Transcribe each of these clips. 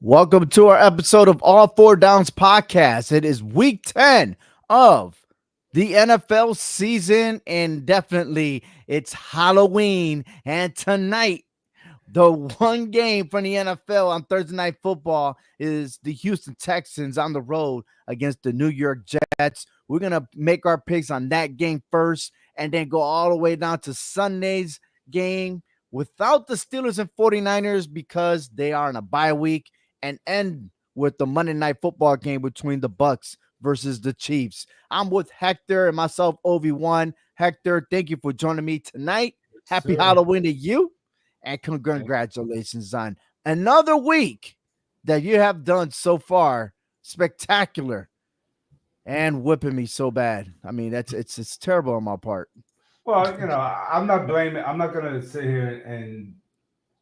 Welcome to our episode of All Four Downs podcast. It is week 10 of the NFL season, and definitely it's Halloween. And tonight, the one game from the NFL on Thursday Night Football is the Houston Texans on the road against the New York Jets. We're going to make our picks on that game first and then go all the way down to Sunday's game without the Steelers and 49ers because they are in a bye week, and end with the Monday Night Football game between the Bucks versus the Chiefs. I'm with Hector and myself, Obi-Wan. Hector, thank you for joining me tonight. Happy Halloween to you, and congratulations on another week that you have done so far. Spectacular and whipping me so bad. I mean, it's terrible on my part. Well, I'm not blaming. I'm not going to sit here and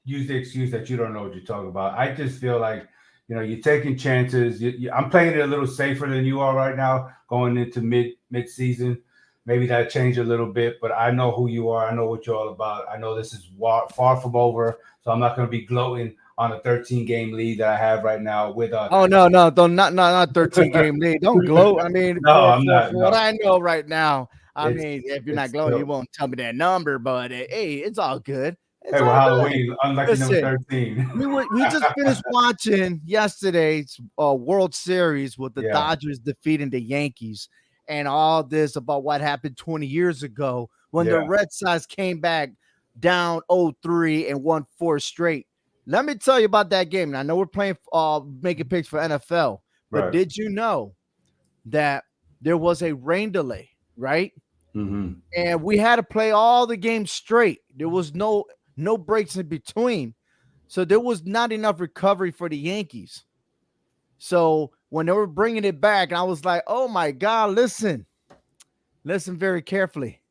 use the excuse that you don't know what you're talking about. I just feel like, you're taking chances. I'm playing it a little safer than you are right now, going into mid season. Maybe that changed a little bit, but I know who you are. I know what you're all about. I know this is far from over, so I'm not going to be gloating on a 13 game lead that I have right now with a. Oh no, don't not 13 game lead. Don't gloat. I mean, No, for, I'm for, not. for what No, I know right now, I it's mean, if you're not it's gloating, you still. won't tell me that number. But hey, it's all good. It's Hey, we're all good. Halloween. Unlucky number Listen, 13. we just finished watching yesterday's World Series with the Yeah, Dodgers defeating the Yankees, and all this about what happened 20 years ago when the yeah, Red Sox came back down 0-3 and won 4 straight. Let me tell you about that game. And I know we're playing making picks for NFL, but right. did you know that there was a rain delay, right? Mm-hmm. And we had to play all the games straight. There was no breaks in between. So there was not enough recovery for the Yankees. So when they were bringing it back, I was like, "Oh my God, listen very carefully.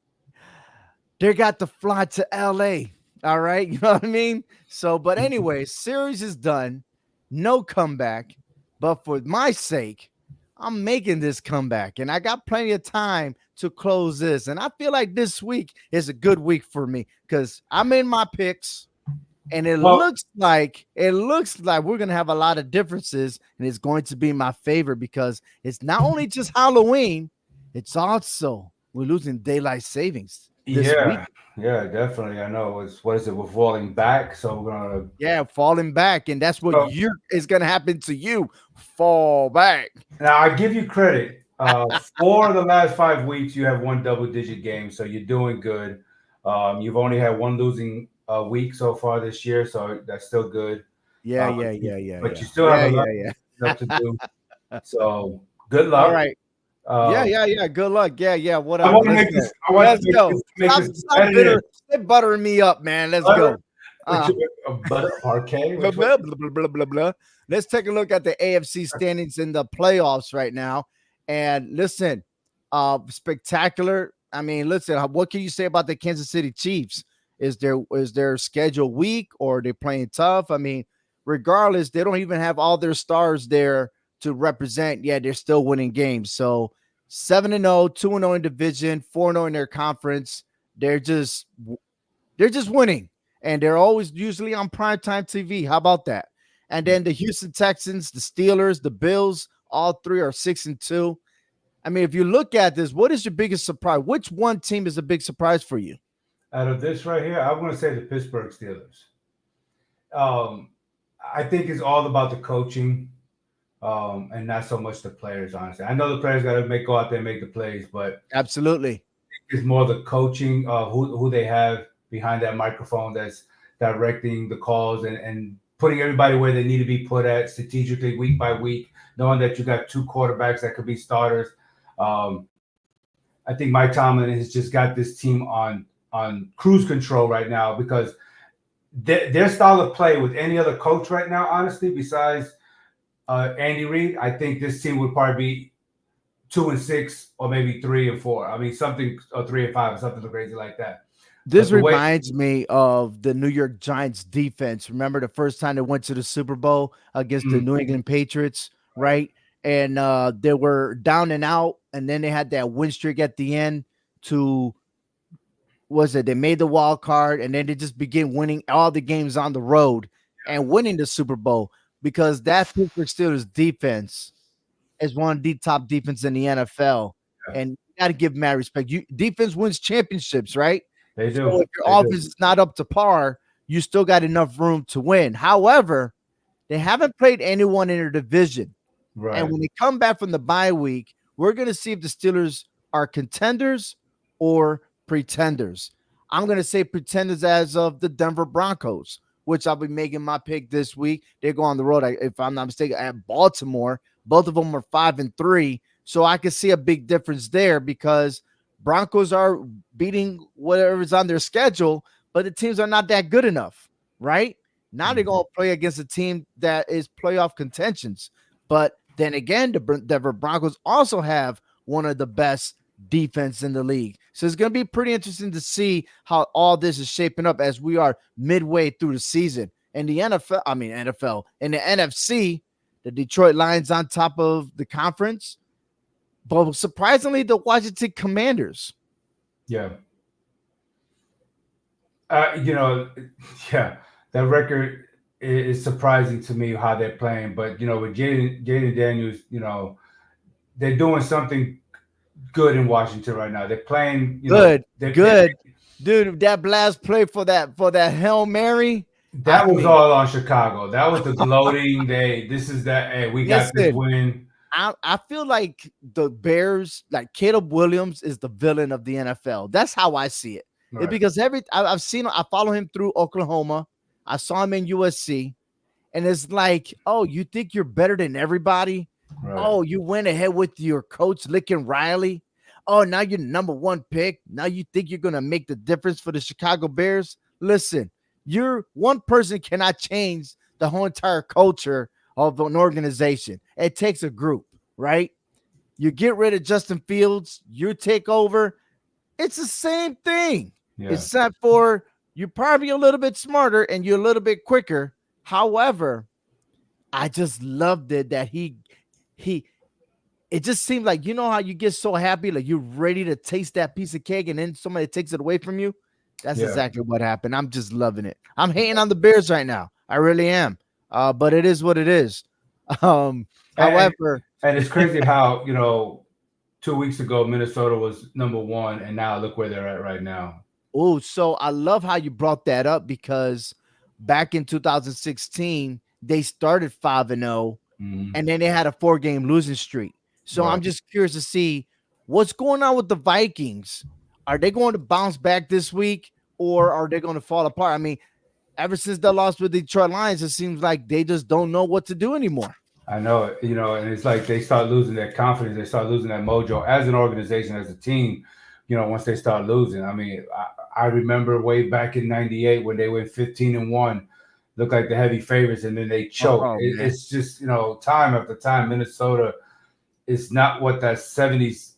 They got to fly to LA. All right. You know what I mean? So, but anyway, series is done. No comeback. But for my sake, I'm making this comeback. And I got plenty of time to close this. And I feel like this week is a good week for me because I'm in my picks. And Well, it looks like we're gonna have a lot of differences, and it's going to be my favorite because it's not only just Halloween, it's also we're losing daylight savings this week. yeah, yeah, definitely. I know. It's what is it? We're falling back, so we're gonna. Yeah, falling back, and that's what So you is gonna happen to you. Fall back. now I give you credit. For the last 5 weeks, you have one double-digit game, so you're doing good. You've only had one losing week so far this year, so that's still good. Yeah, Uh, yeah, but, you, yeah, yeah, but yeah, you still have yeah, a lot yeah, of stuff to yeah. do. So good All luck. right. Yeah, Um, yeah, yeah. Good luck. Yeah, yeah. I Whatever. want to Let's make go. this. I want to Let's go. make this Stop competitive. buttering me up, man. Let's Butter, go. which Uh, butter parquet. blah, Which one? blah, blah, blah, blah, blah, blah. Let's take a look at the AFC standings in the playoffs right now. And listen, spectacular. I mean, listen, what can you say about the Kansas City Chiefs? Is their schedule weak or they're playing tough? I mean, regardless, they don't even have all their stars there to represent. Yeah, they're still winning games. So 7-0, 2-0 in division, 4-0 in their conference. They're just they're just winning, and they're always usually on primetime TV. How about that? And then the Houston Texans, the Steelers, the Bills, all three are 6-2. I mean, if you look at this, what is your biggest surprise? Which one team is a big surprise for you? Out of this right here, I'm going to say the Pittsburgh Steelers. Um, I think it's all about the coaching, and not so much the players. Honestly, I know the players got to go out there and make the plays, but Absolutely. it's more the coaching of who they have behind that microphone that's directing the calls and putting everybody where they need to be put at strategically week by week, knowing that you got two quarterbacks that could be starters. Um, I think Mike Tomlin has just got this team on cruise control right now because their style of play with any other coach right now, honestly, besides Andy Reid, I think this team would probably be 2-6 or maybe 3-4. I mean, something or 3-5 or something crazy like that. This But the way, reminds me of the New York Giants defense. Remember the first time they went to the Super Bowl against the mm, New England Patriots, right? And they were down and out, and then they had that win streak at the end to was it they made the wild card, and then they just begin winning all the games on the road and winning the Super Bowl. because that Pittsburgh Steelers defense is one of the top defense in the NFL, Yeah, and you got to give mad respect. You defense wins championships, right? they So do. if your They do. offense is not up to par, you still got enough room to win. However, they haven't played anyone in their division. And Right. when they come back from the bye week, we're going to see if the Steelers are contenders or pretenders. I'm going to say pretenders as of the Denver Broncos, which I'll be making my pick this week. They go on the road, if I'm not mistaken, at Baltimore. Both of them are 5-3. So I can see a big difference there because Broncos are beating whatever's on their schedule, but the teams are not that good enough, right? Now they're Mhm. going to play against a team that is playoff contentions. But then again, the Denver Broncos also have one of the best defense in the league. So it's going to be pretty interesting to see how all this is shaping up as we are midway through the season. And the NFL, and the NFC, the Detroit Lions on top of the conference, but surprisingly, the Washington Commanders. Yeah. You know, yeah, that record is surprising to me how they're playing. But with Jaden Daniels, they're doing something good in Washington right now. They're playing. Good, They good. Dude, that blast play for that Hail Mary. I that was mean, all on Chicago. That was the gloating day. This is that. Hey, we got this listen, win. I feel like the Bears, like Caleb Williams, is the villain of the NFL. That's how I see it. It's Right. because I've seen, I follow him through Oklahoma. I saw him in USC, and it's like, oh, you think you're better than everybody? Right. Oh, you went ahead with your coach Lincoln Riley. Oh, now you're number one pick. Now you think you're gonna make the difference for the Chicago Bears? Listen, you're one person cannot change the whole entire culture of an organization. It takes a group, right? You get rid of Justin Fields, you take over. It's the same thing, Yeah. except for you're probably a little bit smarter and you're a little bit quicker. However, I just loved it that he it just seemed like, you know how you get so happy, like you're ready to taste that piece of cake and then somebody takes it away from you. That's Yeah. exactly what happened. I'm just loving it. I'm hating on the Bears right now. I really am. But it is what it is. And, and However, and it's crazy how 2 weeks ago Minnesota was number one, and now look where they're at right now. oh, so I love how you brought that up because back in 2016, they started 5-0 Hmm. and then they had a 4-game losing streak. So I'm Right. just curious to see what's going on with the Vikings. Are they going to bounce back this week or are they going to fall apart? I mean, ever since they lost with the Detroit Lions, it seems like they just don't know what to do anymore. I know it, and it's like they start losing their confidence, they start losing that mojo as an organization, as a team. Once they start losing, I mean, I remember way back in '98 when they went 15-1, looked like the heavy favorites, and then they choked. Oh man. It's just time after time, Minnesota is not what that '70s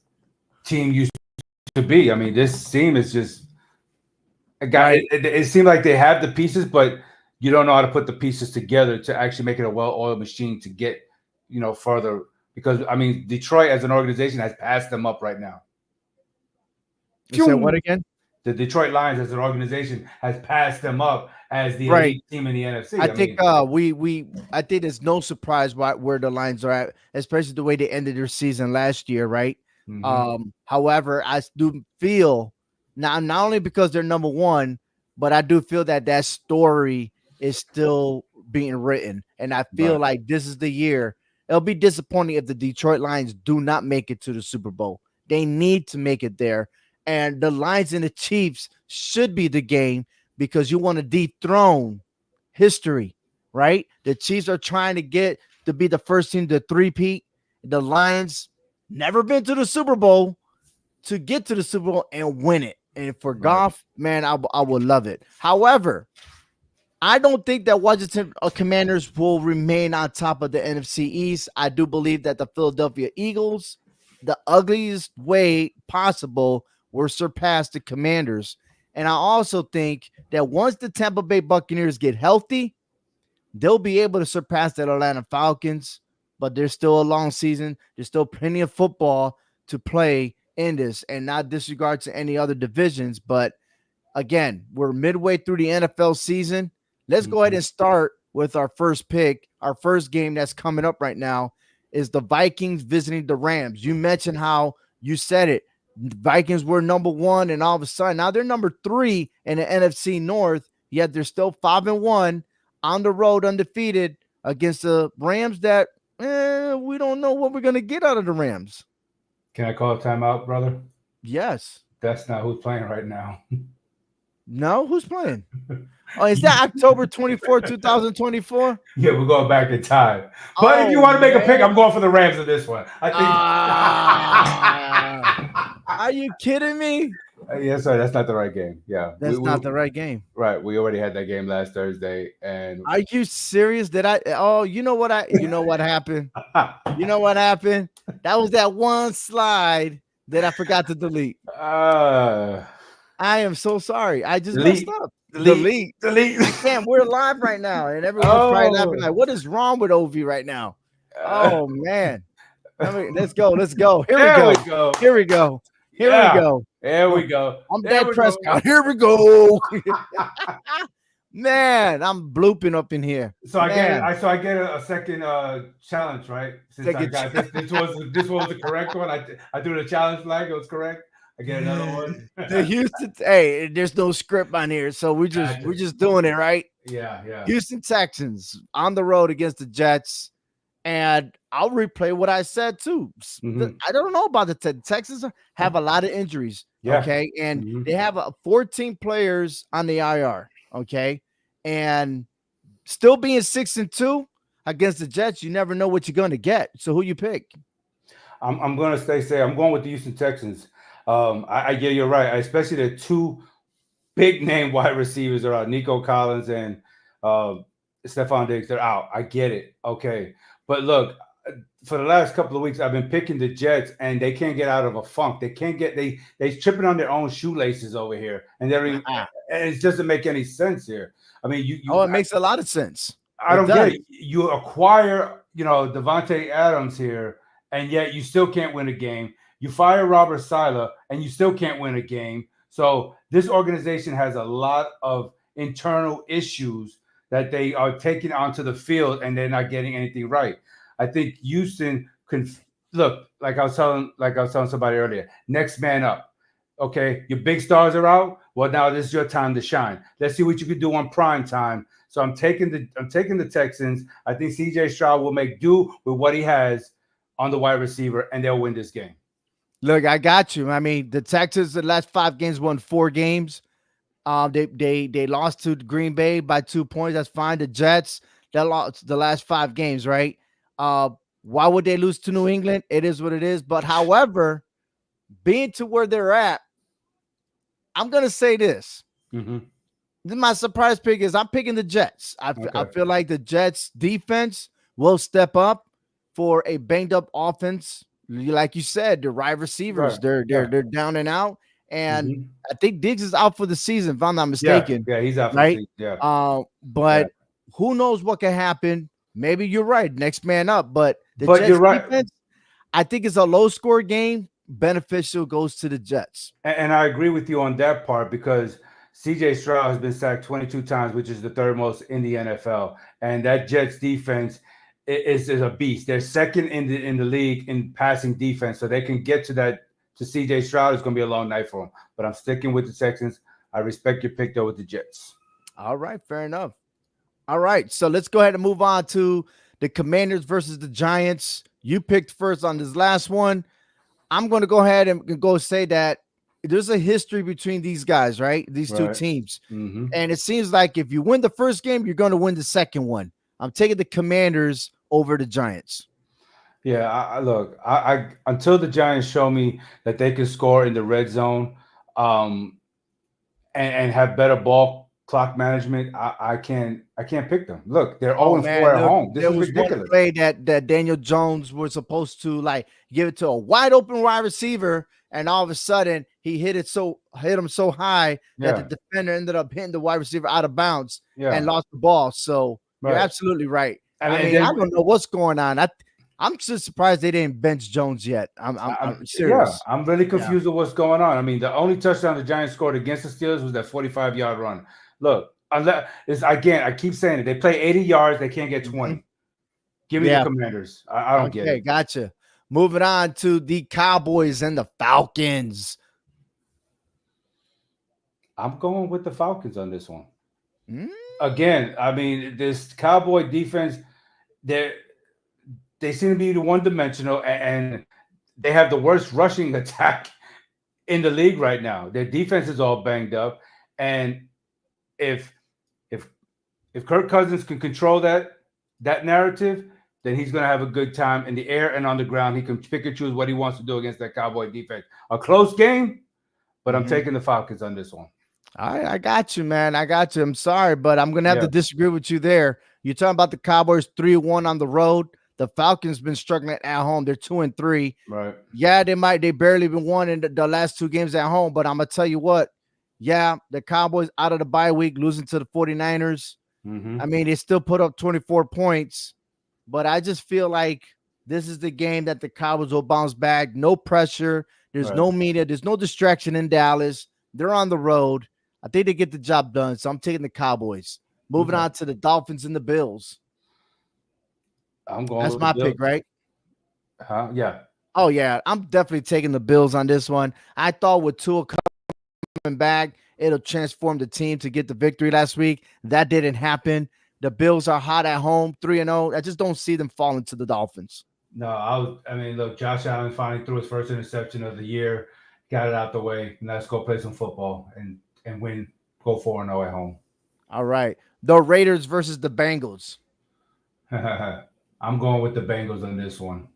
team used to be. I mean, this team is just a guy. Right. It seemed like they have the pieces, but you don't know how to put the pieces together to actually make it a well-oiled machine to get further. Because I mean, Detroit as an organization has passed them up right now. You said what again? The Detroit Lions as an organization has passed them up as the Right. elite team in the NFC. I I think mean, I think there's no surprise where the Lions are at, especially the way they ended their season last year, right? mhm, However, I do feel now not only because they're number one, but I do feel that story is still being written, and I feel right, like this is the year. It'll be disappointing if the Detroit Lions do not make it to the Super Bowl. They need to make it there, and the Lions and the Chiefs should be the game because you want to dethrone history, right? The Chiefs are trying to get to be the first team to three-peat. The Lions never been to the Super Bowl to get to the Super Bowl and win it. And for right, golf, man, I would love it. However, I don't think that Washington Commanders will remain on top of the NFC East. I do believe that the Philadelphia Eagles, the ugliest way possible, will surpass the Commanders. And I also think that once the Tampa Bay Buccaneers get healthy, they'll be able to surpass the Atlanta Falcons, but there's still a long season. There's still plenty of football to play in this, and not disregard to any other divisions. But again, we're midway through the NFL season. Let's go ahead mhm, and start with our first pick. Our first game that's coming up right now is the Vikings visiting the Rams. You mentioned how you said it. The Vikings were number one, and all of a sudden now they're number three in the NFC North. Yet they're still 5-1 on the road, undefeated against the Rams. That we don't know what we're gonna get out of the Rams. Can I call a timeout, brother? Yes. That's not who's playing right now. No, who's playing? Oh, is that October 24, 2024? Yeah, we're going back in time. But if you Oh want to make a pick, I'm man. going for the Rams in this one. I Ah, think. are you kidding me? Yes, sir. That's not the right game. Yeah, That's not the right game. right. We already had that game last Thursday, and Are you serious? Did I? Oh, you know what happened? You know what happened? That was that one slide that I forgot to delete. uh, I am so sorry. I just messed delete, up. delete, Delete. delete. I can't. We're live right now, and everyone's probably laughing Oh, like, "What is wrong with Ov right now?" uh, Oh man. Let's go. Let's go. Here we there go. we go. Here we go. Here we Yeah, go. there we Oh, go. I'm There Dak we go. Prescott. Here we go. Man, I'm blooping up in here. So I get Man, I get a second challenge, right? Since I second got this was the correct one. I threw the challenge flag. It was correct. I get another one. the Houston. Hey, there's no script on here, so we're Gotcha. just doing it right. Yeah. Houston Texans on the road against the Jets, and I'll replay what I said too. Mhm. I don't know about the Texans have a lot of injuries. Yeah. Okay, and Mhm. they have 14 players on the IR. Okay, and still being 6-2 against the Jets, you never know what you're going to get. So who you pick? I'm gonna say I'm going with the Houston Texans. I get you're right, especially the two big name wide receivers are out. Nico Collins and uh, Stephon Diggs. They're out. I get it. Okay, but look, for the last couple of weeks, I've been picking the Jets, and they can't get out of a funk. They can't get they tripping on their own shoelaces over here, and and it doesn't make any sense here. I mean, Oh, it makes a lot of sense. I It don't get does. it. You acquire, Devontae Adams here, and yet you still can't win a game. You fire Robert Sala, and you still can't win a game. So this organization has a lot of internal issues that they are taking onto the field, and they're not getting anything right. I think Houston can look like I was telling somebody earlier. Next man up. Okay, your big stars are out. Well, now this is your time to shine. Let's see what you can do on prime time. So I'm taking the Texans. I think CJ Stroud will make do with what he has on the wide receiver, and they'll win this game. Look, I got you. I mean, the Texans, the last 5 games, won 4 games. They lost to Green Bay by 2 points. That's fine. The Jets, they lost the last 5 games, right? Uh, why would they lose to New England? It is what it is. But however, being to where they're at, I'm gonna say this. Mm-hmm. My surprise pick is I'm picking the Jets. I Okay. feel like the Jets defense will step up for a banged up offense. Like you said, the wide receivers, Right. they're down and out. And Mm-hmm. I think Diggs is out for the season, if I'm not Yeah. mistaken. Yeah. He's out for the Right? season. Yeah. Yeah. But who knows what can happen? Maybe you're right. Next man up. But the But you're Jets right. defense, I think it's a low score game. Beneficial goes to the Jets. And I agree with you on that part because CJ Stroud has been sacked 22 times, which is the third most in the NFL. And that Jets defense is a beast. They're second in the league in passing defense, so they can get to that to CJ Stroud. It's going to be a long night for him. But I'm sticking with the Texans. I respect your pick though with the Jets. All right, fair enough. All right, so let's go ahead and move on to the Commanders versus the Giants. You picked first on this last one. I'm going to go ahead and go say that there's a history between these guys, right? These two Right. teams. Mm-hmm. And it seems like if you win the first game, you're going to win the second one. I'm taking the Commanders over the Giants. Yeah, I until the Giants show me that they can score in the red zone, and have better ball clock management, I can't pick them. Look, they're Oh 0-4 man, at look, home. This there is was one ridiculous. play that Daniel Jones was supposed to like give it to a wide open wide receiver, and all of a sudden he hit him so high that Yeah, the defender ended up hitting the wide receiver out of bounds and yeah, lost the ball. So you're right. absolutely right. I I mean, mean, I don't know what's going on. I'm just surprised they didn't bench Jones yet. I'm serious. I'm really Yeah. confused with what's going on. I mean, the only touchdown the Giants scored against the Steelers was that 45-yard run. Look, Unless it's again, I keep saying it. They play 80 yards, they can't get Mhm. 20. Give me the Yeah. Commanders. I don't get Okay. it. Gotcha. Moving on to the Cowboys and the Falcons. I'm going with the Falcons on this one. Mm, Again, I mean, this Cowboy defense, they they seem to be the one dimensional, and they have the worst rushing attack in the league right now. Their defense is all banged up, and if if if Kirk Cousins can control that narrative, then he's going to have a good time in the air and on the ground. He can pick and choose what he wants to do against that Cowboy defense. A close game, but I'm mhm. taking the Falcons on this one. I got you, man. I got you. I'm sorry, but I'm gonna have to Yeah, disagree with you there. You're talking about the Cowboys 3-1 on the road. The Falcons been struggling at home. They're 2-3. right. Yeah, they barely been won in the last two games at home. But I'm gonna tell you what, yeah, the Cowboys out of the bye week, losing to the 49ers. I Mm-hmm. mean, they still put up 24 points, but I just feel like this is the game that the Cowboys will bounce back. No pressure. There's Right. no media. There's no distraction in Dallas. They're on the road. I think they get the job done. So I'm taking the Cowboys. Moving Okay. on to the Dolphins and the Bills. I'm going That's with the my Bills. pick, right? Huh? Yeah. Oh, yeah. I'm definitely taking the Bills on this one. I thought with Tua coming back, it'll transform the team to get the victory last week. That didn't happen. The Bills are hot at home, 3-0. I just don't see them falling to the Dolphins. No, I mean, look, Josh Allen finally threw his first interception of the year, got it out the way. And let's go play some football and win. Go 4-0 at home. All right. The Raiders versus the Bengals. I'm going with the Bengals on this one.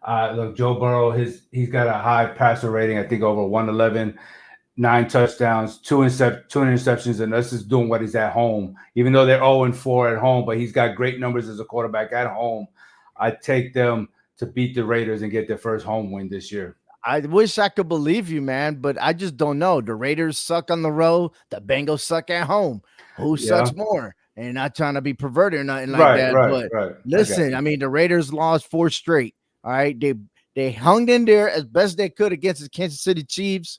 Look, Joe Burrow, he's got a high passer rating. I think over 111, 9 touchdowns, two interceptions, and this is doing what he's at home. Even though they're 0-4 at home, but he's got great numbers as a quarterback at home. I take them to beat the Raiders and get their first home win this year. I wish I could believe you, man, but I just don't know. The Raiders suck on the road. The Bengals suck at home. Who Yeah. sucks more? And not trying to be perverted or nothing like Right, that. right, But right. I got listen, you. I mean, the Raiders lost 4 straight. All right. They hung in there as best they could against the Kansas City Chiefs.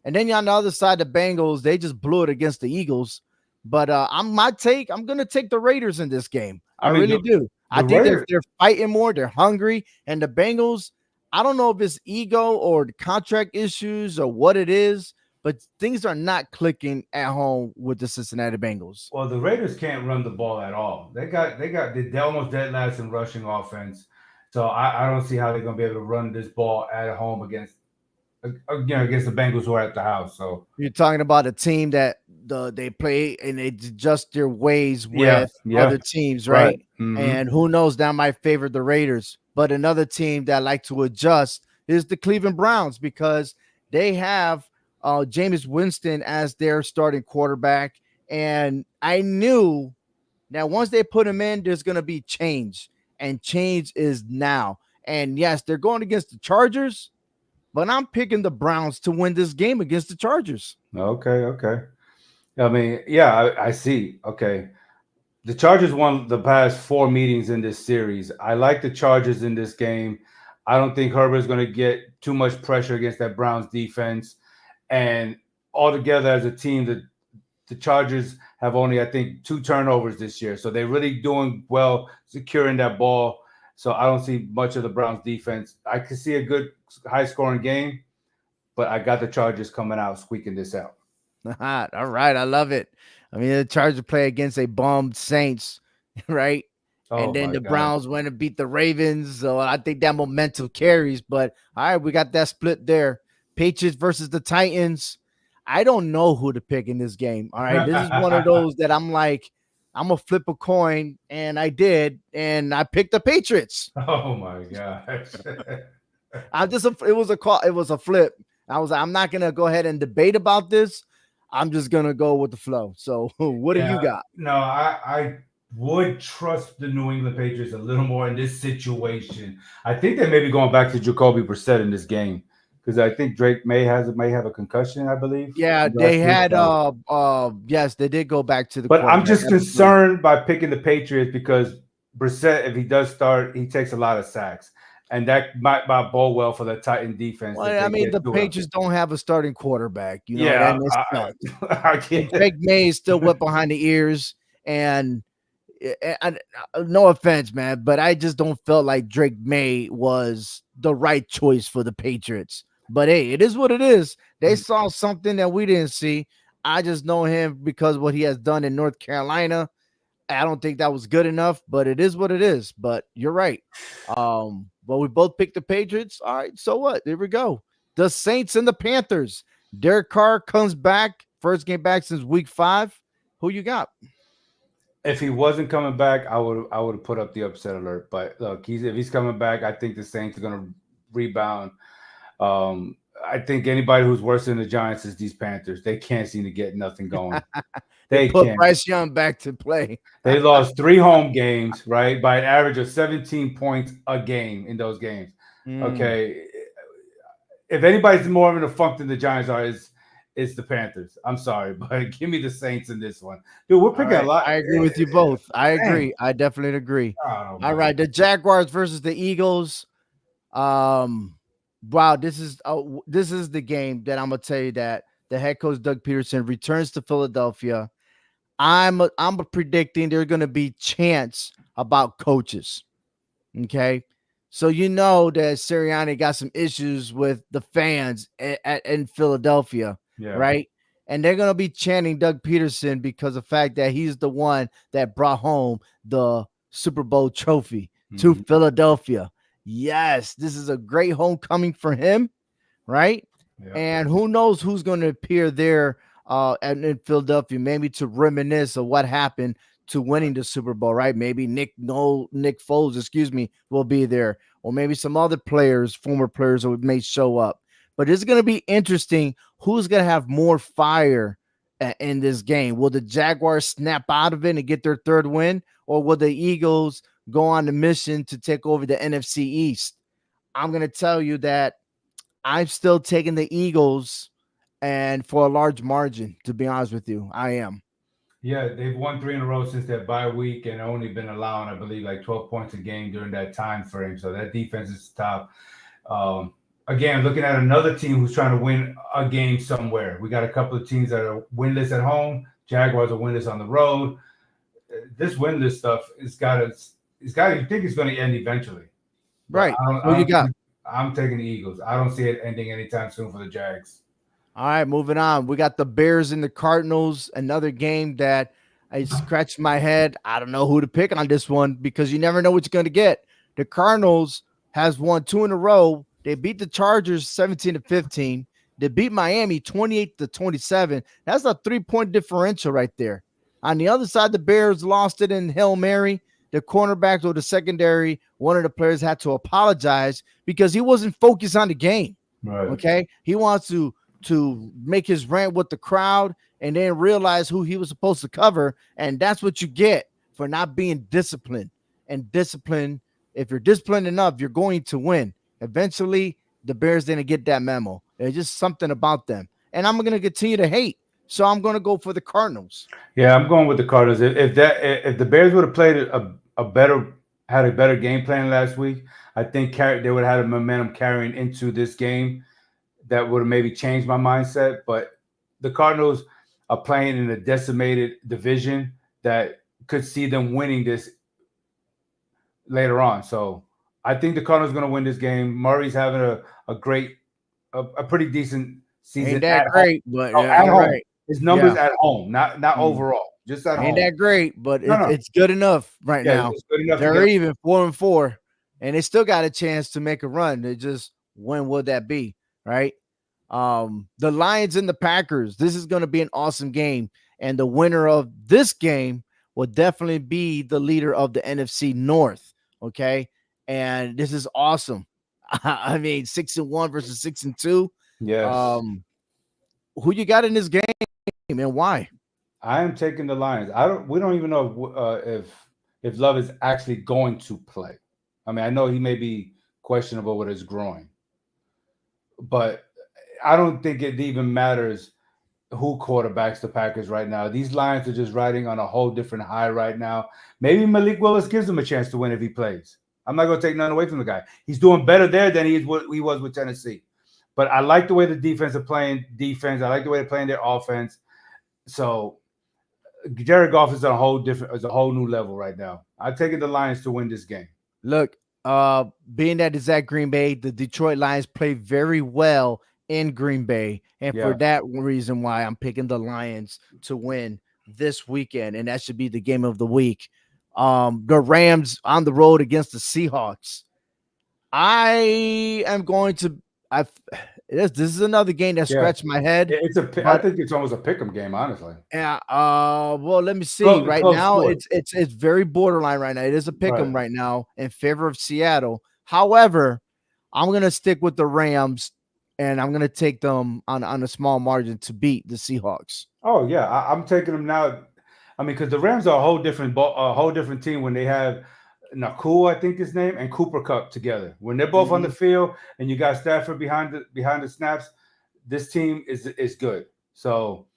And then on the other side, the Bengals, they just blew it against the Eagles. But I'm gonna take the Raiders in this game. I I mean, really do. I the think Raiders. they're fighting more, they're hungry, and the Bengals, I don't know if it's ego or the contract issues or what it is, but things are not clicking at home with the Cincinnati Bengals. Well, the Raiders can't run the ball at all. They're almost dead last in rushing offense. So I don't see how they're going to be able to run this ball at home against the Bengals who are at the house. So You're talking about a team that they play and they adjust their ways yeah, with yeah, other teams, right. right? Mm-hmm. And who knows, that might favor the Raiders. But another team that like to adjust is the Cleveland Browns because they have Jameis Winston as their starting quarterback. And I knew that once they put him in, there's going to be change. And change is now. And yes, they're going against the Chargers, but I'm picking the Browns to win this game against the Chargers. Okay, okay. I mean, yeah, I see. Okay. The Chargers won the past 4 meetings in this series. I like the Chargers in this game. I don't think Herbert's going to get too much pressure against that Browns defense. And altogether as a team, the Chargers have only, I think, 2 turnovers this year. So they're really doing well securing that ball. So I don't see much of the Browns defense. I could see a good high scoring game, but I got the Chargers coming out squeaking this out. All right, I love it. I mean, the Chargers play against a bummed Saints, right? And Oh then my the God. Browns went and beat the Ravens. So I think that momentum carries. But all right, we got that split there. Patriots versus the Titans. I don't know who to pick in this game. All right. This is one of those that I'm like, I'm gonna flip a coin, and I did, and I picked the Patriots. Oh my gosh. It was a call, it was a flip. I was like, I'm not gonna go ahead and debate about this. I'm just gonna go with the flow. So what do you Yeah, got? no, I would trust the New England Patriots a little more in this situation. I think they may be going back to Jacoby Brissett in this game because I think Drake may have a concussion, I believe, Yeah, from they last week. had So. yes, they did go back to the But I'm quarterback. just Absolutely. concerned by picking the Patriots because Brissett, if he does start, he takes a lot of sacks. and that might bode well for the Titan defense if Well, I they mean, get the to him. Patriots don't have a starting quarterback, Yeah, and it sucks. I And can't. Drake May is still wet behind the ears. And no offense, man, but I just don't feel like Drake May was the right choice for the Patriots. But hey, it is what it is. They saw something that we didn't see. I just know him because what he has done in North Carolina. I don't think that was good enough, but it is what it is. But you're right. But we both picked the Patriots. All right, so what? There we go. The Saints and the Panthers. Derek Carr comes back, first game back since week 5. Who you got? If he wasn't coming back, I would have put up the upset alert. But look, if he's coming back, I think the Saints are going to rebound. I think anybody who's worse than the Giants is these Panthers. They can't seem to get nothing going. They They put can't. Bryce Young back to play. They lost 3 home games, right, by an average of 17 points a game in those games. Mm. Okay, if anybody's more of a funk than the Giants are, it's the Panthers. I'm sorry, but give me the Saints in this one, dude. We're All picking a right. lot. I agree with you both. I Dang. agree. I definitely agree. God All almighty. right. The Jaguars versus the Eagles. Wow, this is the game that I'm gonna tell you that the head coach Doug Peterson returns to Philadelphia. I'm predicting there's gonna be chants about coaches. Okay. So you know that Sirianni got some issues with the fans in Philadelphia, Yeah. right? And they're gonna be chanting Doug Peterson because of the fact that he's the one that brought home the Super Bowl trophy to Mhm. Philadelphia. Yes, this is a great homecoming for him, right? Yeah. And who knows who's going to appear there in Philadelphia, maybe to reminisce of what happened to winning the Super Bowl, right? Maybe Nick Foles, excuse me, will be there, or maybe some other players, former players, who may show up. But it's going to be interesting. Who's going to have more fire in this game? Will the Jaguars snap out of it and get their third win, or will the Eagles go on the mission to take over the NFC East? I'm going to tell you that I'm still taking the Eagles and for a large margin, to be honest with you. I am. Yeah, they've won 3 in a row since their bye week and only been allowing, I believe, like 12 points a game during that time frame. So that defense is top. Um, Again, looking at another team who's trying to win a game somewhere. We got a couple of teams that are winless at home. Jaguars are winless on the road. This winless stuff is got. You think it's going to end eventually, but Right. I don't. Who I you don't got? think, I'm taking the Eagles. I don't see it ending anytime soon for the Jags. All right, moving on. We got the Bears and the Cardinals. Another game that I scratched my head. I don't know who to pick on this one because you never know what you're going to get. The Cardinals has won 2 in a row. They beat the Chargers 17-15. They beat Miami 28-27. That's a 3-point differential right there. On the other side, the Bears lost it in Hail Mary. The cornerbacks or the secondary, one of the players had to apologize because he wasn't focused on the game. Right. Okay. He wants to make his rant with the crowd and then realize who he was supposed to cover. And that's what you get for not being disciplined. And discipline, if you're disciplined enough, you're going to win. Eventually, the Bears didn't get that memo. There's just something about them. And I'm going to continue to hate. So I'm going to go for the Cardinals. Yeah, I'm going with the Cardinals. If the Bears would have played a better had a better game plan last week, I think they would have had a momentum carrying into this game that would have maybe changed my mindset. But the Cardinals are playing in a decimated division that could see them winning this later on. So I think the Cardinals are going to win this game. Murray's having a pretty decent Ain't season that at home. great, but Oh, at you're home. right. His numbers Yeah. at home, not Mm. overall, just at Ain't home. that great, but No, no. it's good enough right Yeah, now. it's good enough to They're get. even 4-4, and they still got a chance to make a run. They just when would that be? Right? The Lions and the Packers. This is going to be an awesome game, and the winner of this game will definitely be the leader of the NFC North. Okay, and this is awesome. I mean, 6-1 versus 6-2. Yes, Um, who you got in this game and why? I am taking the Lions. I don't. We don't even know if Love is actually going to play. I mean, I know he may be questionable with his groin, but I don't think it even matters who quarterbacks the Packers right now. These Lions are just riding on a whole different high right now. Maybe Malik Willis gives them a chance to win if he plays. I'm not going to take nothing away from the guy. He's doing better there than what he was with Tennessee. But I like the way the defense are playing defense. I like the way they're playing their offense. So Jared Goff is a whole new level right now. I'm taking the Lions to win this game. Look, being that it's at Green Bay, the Detroit Lions play very well in Green Bay, and for Yeah. that reason, why I'm picking the Lions to win this weekend, and that should be the game of the week. The Rams on the road against the Seahawks. I am going to. I this is another game that Yeah. scratched my head, I but think it's almost a pick'em game, honestly. yeah. Well, let me see. Right Close now, score. it's very borderline right now. It is a pick 'em Right. right now in favor of Seattle. However, I'm gonna stick with the Rams, and I'm gonna take them on a small margin to beat the Seahawks. Oh yeah, I'm taking them now. I mean, because the Rams are a whole different team when they have Nakua, I think his name, and Cooper Cup together. When they're both on the Mhm. field, and you got Stafford behind the snaps, this team is good. So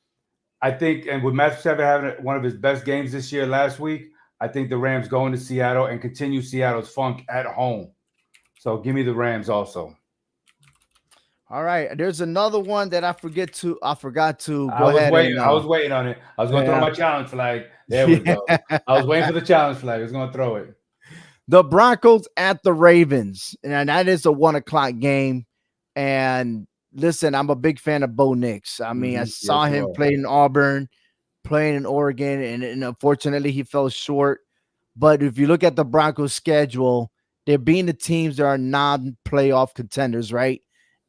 I think, and with Matt Stafford having one of his best games this year last week, I think the Rams go into Seattle and continue Seattle's funk at home. So give me the Rams also. All right. There's another one that I forgot to I go was ahead waiting. and I was waiting on it. I was going to throw yeah. my challenge flag. There we go. I was waiting for the challenge flag. I was going to throw it. The Broncos at the Ravens, and that is a 1 o'clock game. And listen, I'm a big fan of Bo Nix. I mean, I saw Yes, you him are. play in Auburn, playing in Oregon, and unfortunately he fell short. But if you look at the Broncos schedule, they're being the teams that are non-playoff contenders, right?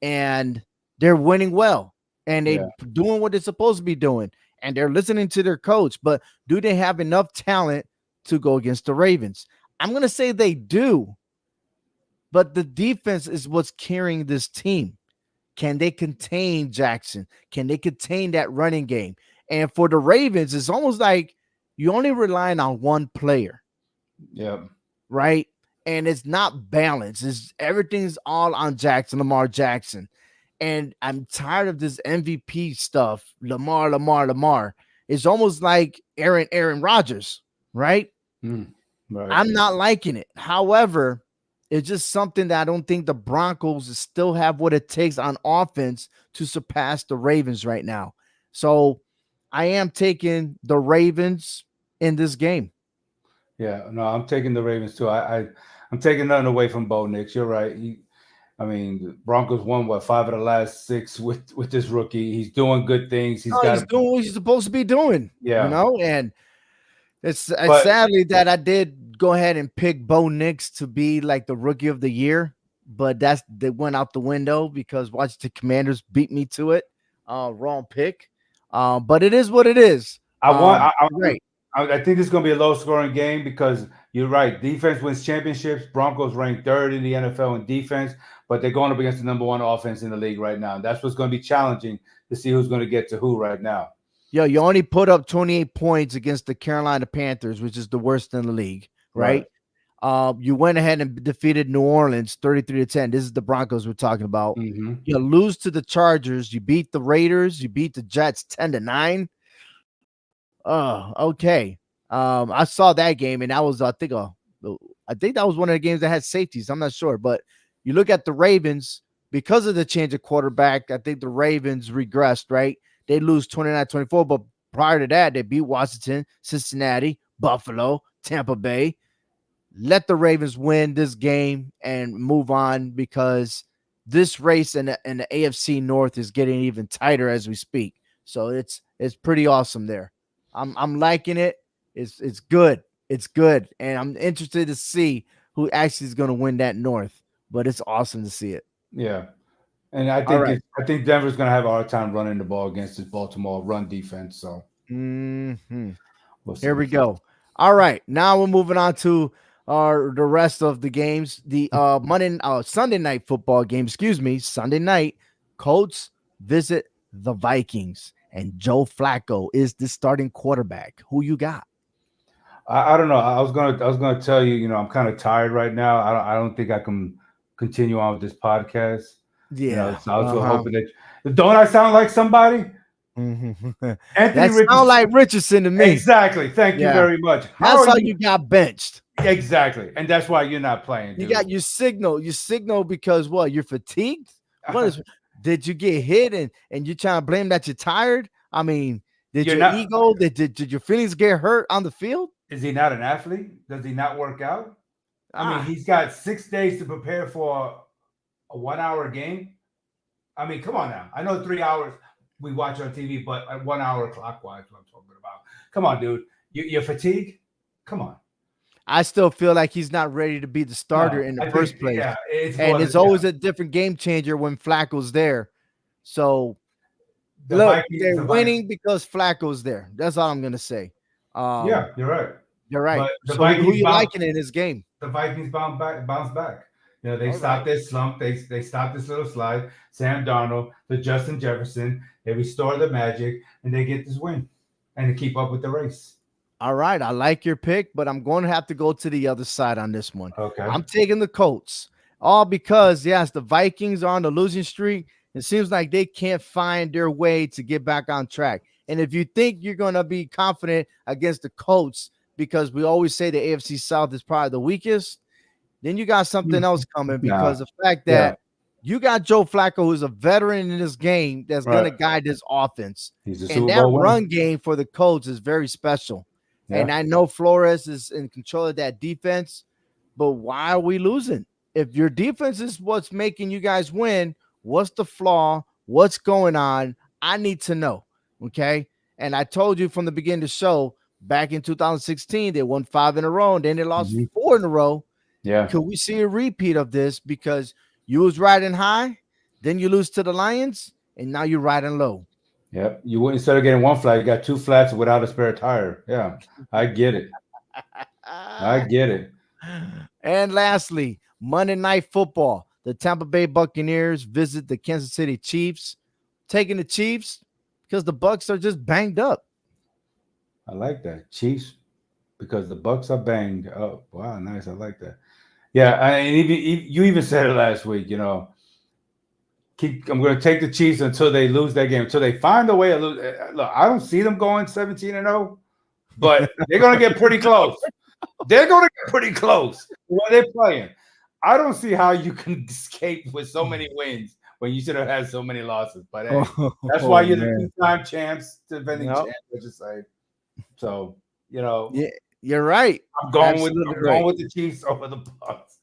And they're winning well, and they Yeah. doing what they're supposed to be doing, and they're listening to their coach. But do they have enough talent to go against the Ravens? I'm going to say they do, but the defense is what's carrying this team. Can they contain Jackson? Can they contain that running game? And for the Ravens, it's almost like you only relying on one player, Yeah. right? And it's not balanced. It's everything's all on Lamar Jackson. And I'm tired of this MVP stuff. Lamar. It's almost like Aaron Rodgers, right? Right. I'm not liking it. However, it's just something that I don't think the Broncos still have what it takes on offense to surpass the Ravens right now. So I am taking the Ravens in this game. Yeah. No, I'm taking the Ravens too. I'm taking nothing away from Bo Nix. You're right. I mean, the Broncos won what 5 of the last 6 with this rookie. He's doing good things. He's No, got he's doing what he's supposed to be doing, yeah. and it's But sadly that I did go ahead and pick Bo Nix to be like the rookie of the year, but they went out the window because Washington Commanders beat me to it. Wrong pick. But it is what it is. I want. Right. I think this is going to be a low scoring game because you're right. Defense wins championships. Broncos ranked third in the NFL in defense, but they're going up against the number 1 offense in the league right now. And that's what's going to be challenging to see who's going to get to who right now. Yo, you only put up 28 points against the Carolina Panthers, which is the worst in the league, right? You went ahead and defeated New Orleans 33-10. This is the Broncos we're talking about. Mm-hmm. You lose to the Chargers. You beat the Raiders. You beat the Jets 10-9. Oh, okay. I saw that game, and that was I think that was one of the games that had safeties. I'm not sure, but you look at the Ravens because of the change of quarterback. I think the Ravens regressed, right? They lose 29-24, but prior to that, they beat Washington, Cincinnati, Buffalo, Tampa Bay. Let the Ravens win this game and move on because this race in the AFC North is getting even tighter as we speak. So it's pretty awesome there. I'm liking it. It's good. It's good. And I'm interested to see who actually is going to win that North. But it's awesome to see it. Yeah. And I All think right. I think Denver's going to have a hard time running the ball against this Baltimore run defense. So we'll see. Here we go. All right. Now we're moving on to the rest of the games. The Sunday night football game. Excuse me. Sunday night. Colts visit the Vikings, and Joe Flacco is the starting quarterback. Who you got? I don't know. I was gonna tell you. You know, I'm kind of tired right now. I don't think I can continue on with this podcast. Yeah. You know, so I was hoping that. Don't I sound like somebody? Anthony That sounds like Richardson to me. Exactly. Thank you very much. That's how you got benched. Exactly, and that's why you're not playing, You dude. got you signal because what? You're fatigued? What is did you get hit and you trying to blame that you're tired? I mean, did You're your not. ego, did your feelings get hurt on the field? Is he not an athlete? Does he not work out? I mean, Ah, he's got 6 days to prepare for a 1 hour game. I mean, come on now. I know 3 hours we watch on TV, but at 1 hour clockwise, what I'm talking about. Come on, dude. You're fatigued? Come on. I still feel like he's not ready to be the starter No, in the I think, first place. yeah, it's And more it's than, yeah. always a different game changer when Flacco's there. So The look, Vikings, they're the Vikings. winning because Flacco's there. That's all I'm gonna say. Yeah, Um, you're right. you're right. But the So who Vikings you bounce, liking in this game? the Vikings bounce back. You know, they All right. stopped their slump. They stopped this little slide. Sam Darnold, the Justin Jefferson. They restore the magic, and they get this win, and they keep up with the race. All right, I like your pick, but I'm going to have to go to the other side on this one. Okay. I'm taking the Colts, all because yes, the Vikings are on the losing streak. It seems like they can't find their way to get back on track. And if you think you're going to be confident against the Colts, because we always say the AFC South is probably the weakest, then you got something else coming Nah. because the fact Yeah. that you got Joe Flacco, who's a veteran in this game, that's going Right. to guide this offense. He's a And Super that Bowl winner. run game for the Colts is very special. And Yeah. I know Flores is in control of that defense, but why are we losing? If your defense is what's making you guys win, what's the flaw? What's going on? I need to know. Okay. And I told you from the beginning of the show, back in 2016, they won 5 in a row, and then they lost Mhm. 4 in a row. Yeah. Could we see a repeat of this? Because you was riding high, then you lose to the Lions, and now you're riding low. Yep. You wouldn't, instead of getting one flat, you got two flats without a spare tire. Yeah. I get it. I get it. And lastly, Monday Night Football. The Tampa Bay Buccaneers visit the Kansas City Chiefs. Taking the Chiefs because the Bucks are just banged up. I like that. Chiefs, because the Bucks are banged up. Wow, nice. I like that. Yeah, and even you even said it last week. You know, I'm going to take the Chiefs until they lose that game, until they find a way to lose. Look, I don't see them going 17-0, but they're going to get pretty close. They're going to get pretty close when they're playing. I don't see how you can escape with so many wins when you should have had so many losses. But hey, that's why you're the two-time champs, defending champs. I just say so. You know, Yeah, you're right. I'm going Absolutely with the Chiefs over the Bucks.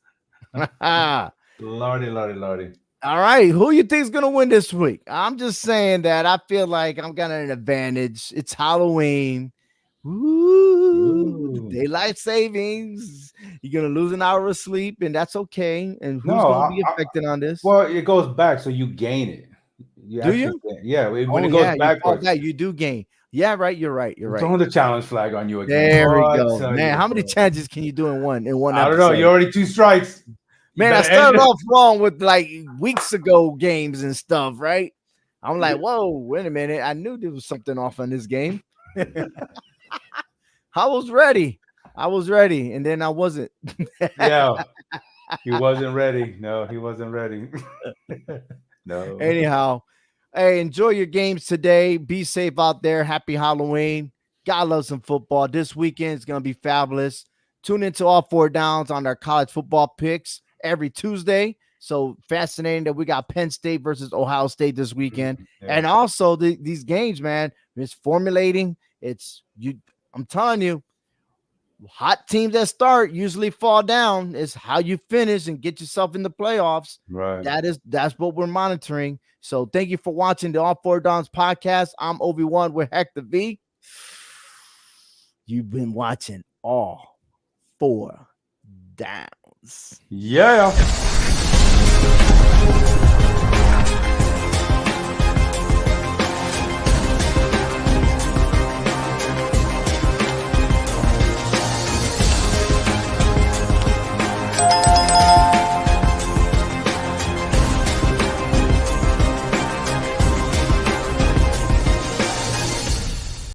right. Lordy, lordy, lordy. All right, who you think's gonna win this week? I'm just saying that I feel like I'm got an advantage. It's Halloween. Ooh, daylight savings. You're gonna lose an hour of sleep, and that's okay. And who's gonna be affected on this? Well, it goes back, so you gain it. Do you? Yeah, when it goes backwards. You do gain. Yeah, right. You're right. You're right. Throwing the challenge flag on you again. There we go, man. How many challenges can you do in one? I don't know. You're already 2 strikes. Man, I started off wrong with like weeks ago games and stuff, right? I'm like, whoa, wait a minute. I knew there was something off on this game. I was ready. And then I wasn't. Yeah. He wasn't ready. No, he wasn't ready. No. Anyhow, hey, enjoy your games today. Be safe out there. Happy Halloween. God loves some football. This weekend is going to be fabulous. Tune into all 4 downs on our college football picks every Tuesday. So fascinating that we got Penn State versus Ohio State this weekend. Yeah. And also these games, man, it's formulating. I'm telling you, hot teams that start usually fall down. It's how you finish and get yourself in the playoffs. Right. That's what we're monitoring. So thank you for watching the All 4 Downs podcast. I'm Obi-Wan with Hector V. You've been watching All 4 Downs. Yeah.